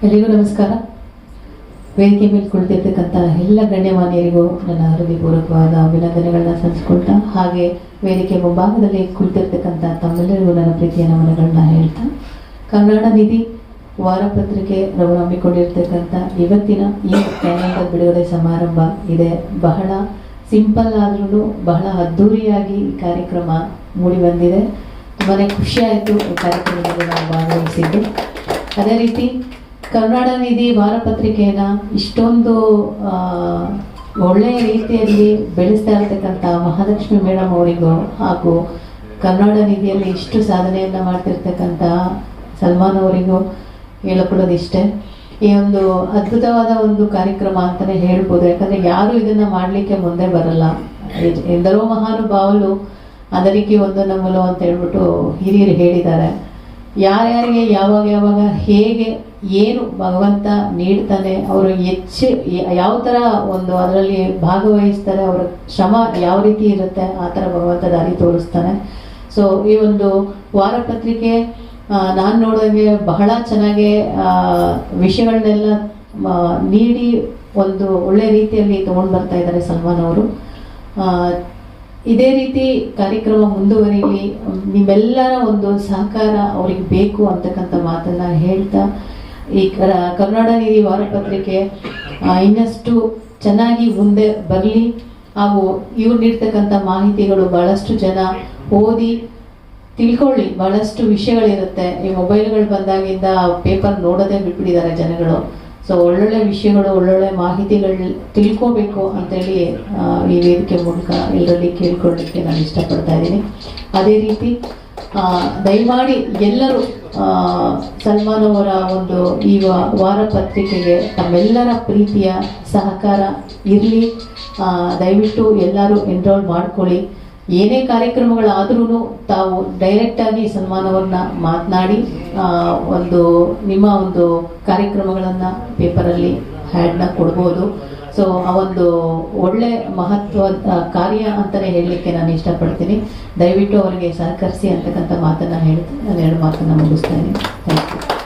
ಎಲ್ಲರಿಗೂ ನಮಸ್ಕಾರ. ವೇದಿಕೆ ಮೇಲೆ ಕುಳಿತಿರ್ತಕ್ಕಂಥ ಎಲ್ಲ ಗಣ್ಯಮಾನ್ಯರಿಗೂ ನನ್ನ ಹೃದಯಪೂರ್ವಕವಾದ ಅಭಿನಂದನೆಗಳನ್ನ ಸಲ್ಲಿಸ್ಕೊಳ್ತಾ, ಹಾಗೆ ವೇದಿಕೆ ಮುಂಭಾಗದಲ್ಲಿ ಕುಳಿತಿರ್ತಕ್ಕಂಥ ತಮ್ಮೆಲ್ಲರಿಗೂ ನನ್ನ ಪ್ರೀತಿಯ ನಮನಗಳನ್ನ ಹೇಳ್ತಾ, ಕನ್ನಡ ನಿಧಿ ವಾರಪತ್ರಿಕೆ ರವರು ಹಮ್ಮಿಕೊಂಡಿರ್ತಕ್ಕಂಥ ಇವತ್ತಿನ ಈ ಕ್ಯಾಲೆಂಡರ್ ಬಿಡುಗಡೆ ಸಮಾರಂಭ ಇದೆ. ಬಹಳ ಸಿಂಪಲ್ ಆದ್ರೂ ಬಹಳ ಅದ್ಧೂರಿಯಾಗಿ ಈ ಕಾರ್ಯಕ್ರಮ ಮೂಡಿ ಬಂದಿದೆ. ತುಂಬಾ ಖುಷಿ ಆಯಿತು ಈ ಕಾರ್ಯಕ್ರಮದಲ್ಲಿ ನಾವು ಭಾಗವಹಿಸಿದ್ದು. ಅದೇ ರೀತಿ ಕನ್ನಡ ನಿಧಿ ವಾರಪತ್ರಿಕೆಯನ್ನು ಇಷ್ಟೊಂದು ಒಳ್ಳೆಯ ರೀತಿಯಲ್ಲಿ ಬೆಳೆಸ್ತಾ ಇರ್ತಕ್ಕಂಥ ಮಹಾಲಕ್ಷ್ಮಿ ಮೇಡಮ್ ಅವರಿಗೂ, ಹಾಗೂ ಕನ್ನಡ ನಿಧಿಯಲ್ಲಿ ಇಷ್ಟು ಸಾಧನೆಯನ್ನು ಮಾಡ್ತಿರ್ತಕ್ಕಂಥ ಸಲ್ಮಾನ್ ಅವರಿಗೂ ಹೇಳಿಕೊಳ್ಳೋದಿಷ್ಟೇ. ಈ ಒಂದು ಅದ್ಭುತವಾದ ಒಂದು ಕಾರ್ಯಕ್ರಮ ಅಂತಲೇ ಹೇಳ್ಬೋದು. ಯಾಕಂದರೆ ಯಾರು ಇದನ್ನು ಮಾಡಲಿಕ್ಕೆ ಮುಂದೆ ಬರಲ್ಲ. ಎಂದರೋ ಮಹಾನುಭಾವಲು ಅದರಿಗೆ ಒಂದು ನಮ್ಮಲು ಅಂತ ಹೇಳ್ಬಿಟ್ಟು ಹಿರಿಯರು ಹೇಳಿದ್ದಾರೆ. ಯಾರ್ಯಾರಿಗೆ ಯಾವಾಗ ಹೇಗೆ ಏನು ಭಗವಂತ ನೀಡ್ತಾನೆ, ಅವರು ಯಾವ ಥರ ಒಂದು ಅದರಲ್ಲಿ ಭಾಗವಹಿಸ್ತಾರೆ, ಅವರ ಶ್ರಮ ಯಾವ ರೀತಿ ಇರುತ್ತೆ, ಆ ಥರ ಭಗವಂತ ದಾರಿ ತೋರಿಸ್ತಾನೆ. ಸೊ ಈ ಒಂದು ವಾರಪತ್ರಿಕೆ ನಾನು ನೋಡೋಂಗೆ ಬಹಳ ಚೆನ್ನಾಗಿ ವಿಷಯಗಳನ್ನೆಲ್ಲ ನೀಡಿ ಒಂದು ಒಳ್ಳೆ ರೀತಿಯಲ್ಲಿ ತೊಗೊಂಡು ಬರ್ತಾ ಇದ್ದಾರೆ ಸಲ್ಮಾನ್ ಅವರು. ಇದೇ ರೀತಿ ಕಾರ್ಯಕ್ರಮ ಮುಂದುವರಿಲಿ, ನಿಮ್ಮೆಲ್ಲರ ಒಂದು ಸಹಕಾರ ಅವ್ರಿಗೆ ಬೇಕು ಅಂತಕ್ಕಂಥ ಮಾತನ್ನ ಹೇಳ್ತಾ, ಈ ಕನ್ನಡ ನಿಧಿ ವಾರಪತ್ರಿಕೆ ಇನ್ನಷ್ಟು ಚೆನ್ನಾಗಿ ಮುಂದೆ ಬರಲಿ, ಹಾಗೂ ಇವ್ರು ನೀಡ್ತಕ್ಕಂಥ ಮಾಹಿತಿಗಳು ಬಹಳಷ್ಟು ಜನ ಓದಿ ತಿಳ್ಕೊಳ್ಳಿ. ಬಹಳಷ್ಟು ವಿಷಯಗಳಿರುತ್ತೆ. ಈ ಮೊಬೈಲ್ಗಳು ಬಂದಾಗಿಂದ ಪೇಪರ್ ನೋಡೋದೇ ಬಿಟ್ಬಿಟ್ಟಿದ್ದಾರೆ ಜನಗಳು. ಸೊ ಒಳ್ಳೊಳ್ಳೆ ವಿಷಯಗಳು, ಒಳ್ಳೊಳ್ಳೆ ಮಾಹಿತಿಗಳು ತಿಳ್ಕೋಬೇಕು ಅಂತೇಳಿ ಈ ವೇದಿಕೆ ಮೂಲಕ ಎಲ್ಲರಲ್ಲಿ ಕೇಳ್ಕೊಳ್ಳಿಕ್ಕೆ ನಾನು ಇಷ್ಟಪಡ್ತಾ ಇದ್ದೀನಿ. ಅದೇ ರೀತಿ ದಯಮಾಡಿ ಎಲ್ಲರೂ ಸಲ್ಮಾನ್ ಅವರ ಒಂದು ಈ ವಾರಪತ್ರಿಕೆಗೆ ತಮ್ಮೆಲ್ಲರ ಪ್ರೀತಿಯ ಸಹಕಾರ ಇರಲಿ. ದಯವಿಟ್ಟು ಎಲ್ಲರೂ ಎನ್ರೋಲ್ ಮಾಡ್ಕೊಳ್ಳಿ. ಏನೇ ಕಾರ್ಯಕ್ರಮಗಳಾದ್ರೂ ತಾವು ಡೈರೆಕ್ಟಾಗಿ ಸಲ್ಮಾನ್ ಅವ್ರನ್ನ ಮಾತನಾಡಿ ಒಂದು ನಿಮ್ಮ ಒಂದು ಕಾರ್ಯಕ್ರಮಗಳನ್ನು ಪೇಪರಲ್ಲಿ ಹ್ಯಾಡ್ನ ಕೊಡ್ಬೋದು. ಸೊ ಆ ಒಂದು ಒಳ್ಳೆ ಮಹತ್ವದ ಕಾರ್ಯ ಅಂತಲೇ ಹೇಳಲಿಕ್ಕೆ ನಾನು ಇಷ್ಟಪಡ್ತೀನಿ. ದಯವಿಟ್ಟು ಅವರಿಗೆ ಸಹಕರಿಸಿ ಅಂತಕ್ಕಂಥ ಮಾತನ್ನು ಹೇಳ್ತಾ ನಾನು ಎರಡು ಮಾತನ್ನು ಮುಗಿಸ್ತಾ ಇದ್ದೀನಿ. Thank you.